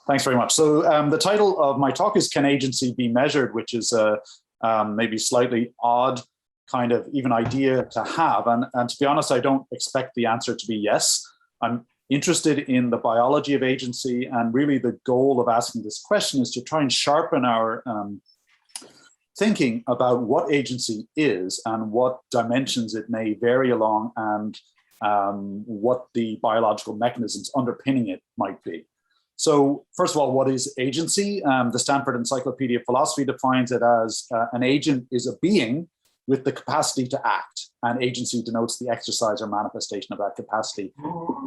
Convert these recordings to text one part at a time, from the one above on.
Thanks very much. So the title of my talk is Can Agency Be Measured, which is a maybe slightly odd kind of even idea to have. And to be honest, I don't expect the answer to be yes. I'm interested in the biology of agency, and really the goal of asking this question is to try and sharpen our thinking about what agency is and what dimensions it may vary along, and what the biological mechanisms underpinning it might be. So first of all, what is agency? The Stanford Encyclopedia of Philosophy defines it as an agent is a being with the capacity to act, and agency denotes the exercise or manifestation of that capacity.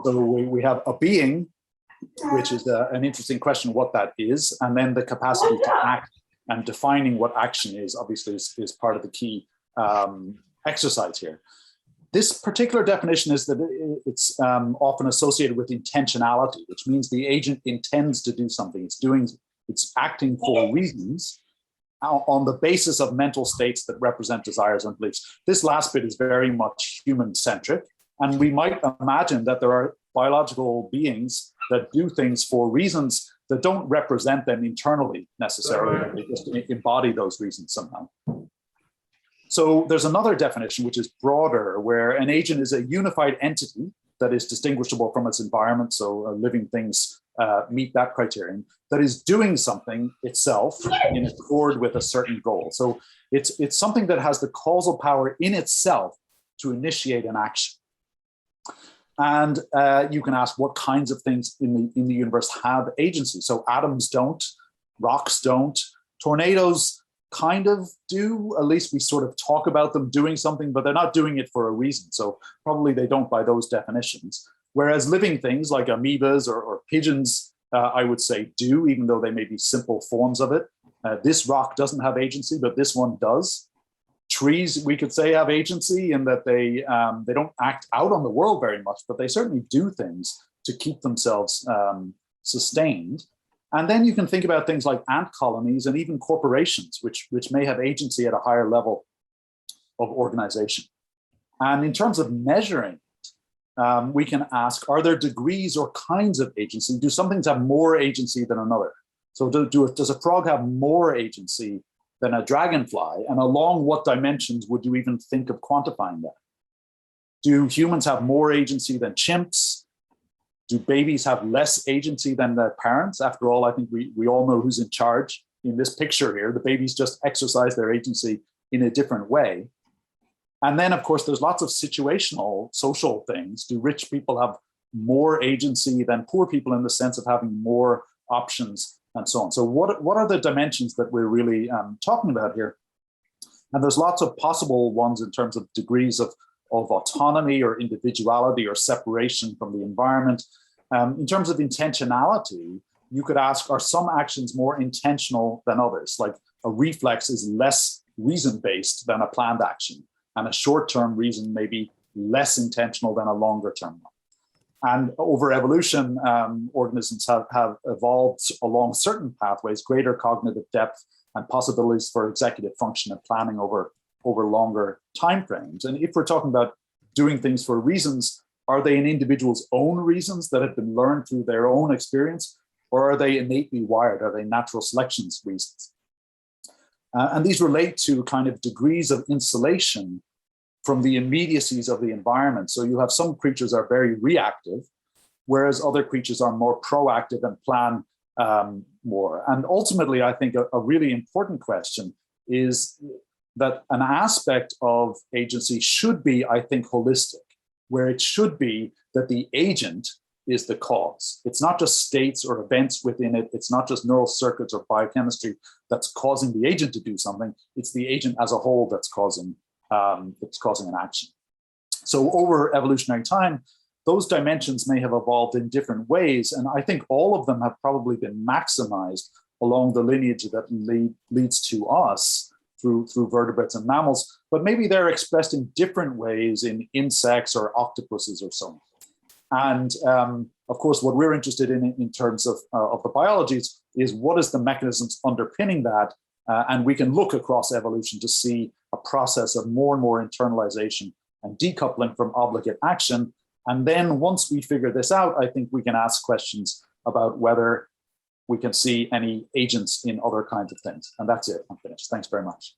So we have a being, which is an interesting question what that is, and then the capacity to act, and defining what action is obviously is part of the key exercise here. This particular definition is that it's often associated with intentionality, which means the agent intends to do something. It's acting for reasons on the basis of mental states that represent desires and beliefs. This last bit is very much human-centric, and we might imagine that there are biological beings that do things for reasons that don't represent them internally necessarily. They just embody those reasons somehow. So there's another definition which is broader, where an agent is a unified entity that is distinguishable from its environment. So living things meet that criterion, that is doing something itself in accord with a certain goal. So it's something that has the causal power in itself to initiate an action. And you can ask what kinds of things in the universe have agency. So atoms don't, rocks don't, tornadoes kind of do, at least we sort of talk about them doing something, but they're not doing it for a reason. So probably they don't by those definitions. Whereas living things like amoebas or pigeons, I would say do, even though they may be simple forms of it. This rock doesn't have agency, but this one does. Trees, we could say, have agency in that they don't act out on the world very much, but they certainly do things to keep themselves sustained. And then you can think about things like ant colonies and even corporations, which may have agency at a higher level of organization. And in terms of measuring it, we can ask, are there degrees or kinds of agency? Do some things have more agency than another? So does a frog have more agency than a dragonfly? And along what dimensions would you even think of quantifying that? Do humans have more agency than chimps? Do babies have less agency than their parents? After all, I think we all know who's in charge in this picture here. The babies just exercise their agency in a different way. And then, of course, there's lots of situational social things. Do rich people have more agency than poor people in the sense of having more options and so on? So what are the dimensions that we're really talking about here? And there's lots of possible ones in terms of degrees of autonomy or individuality or separation from the environment. In terms of intentionality, you could ask, are some actions more intentional than others? Like a reflex is less reason-based than a planned action, and a short-term reason may be less intentional than a longer-term one. And over evolution, organisms have evolved along certain pathways, greater cognitive depth and possibilities for executive function and planning over longer timeframes. And if we're talking about doing things for reasons, are they an individual's own reasons that have been learned through their own experience, or are they innately wired? Are they natural selection's reasons? And these relate to kind of degrees of insulation from the immediacies of the environment. So you have some creatures are very reactive, whereas other creatures are more proactive and plan more. And ultimately, I think a really important question is that an aspect of agency should be, I think, holistic, where it should be that the agent is the cause. It's not just states or events within it. It's not just neural circuits or biochemistry that's causing the agent to do something. It's the agent as a whole that's causing an action. So over evolutionary time, those dimensions may have evolved in different ways. And I think all of them have probably been maximized along the lineage that leads to us through vertebrates and mammals, but maybe they're expressed in different ways in insects or octopuses or so on. And of course, what we're interested in terms of the biology is what is the mechanisms underpinning that, and we can look across evolution to see a process of more and more internalization and decoupling from obligate action. And then once we figure this out, I think we can ask questions about whether we can see any agents in other kinds of things. And that's it. I'm finished. Thanks very much.